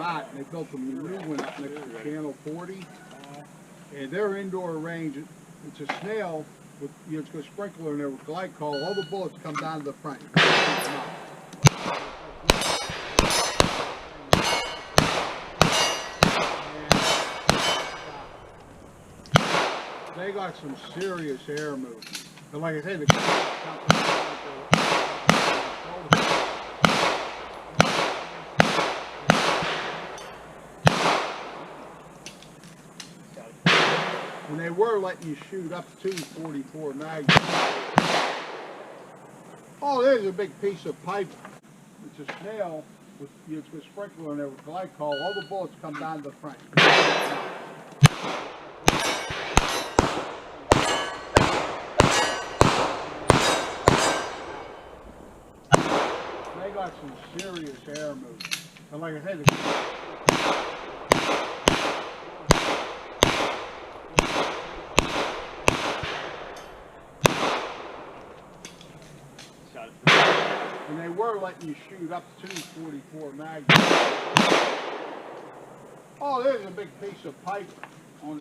spot, and they built a new one up next to Channel 40. And their indoor range, it's a snail with, you know, it's got a sprinkler in there with glycol. All the bullets come down to the front. They got some serious air movement. And like I said, and they were letting you shoot up to 44 mags. Oh, there's a big piece of pipe. It's a snail with, you know, it's got a sprinkler in there with glycol. All the bullets come down to the front. They got some serious air movement. And like I said, and they were letting you shoot up to 44 mags. Oh, there's a big piece of pipe.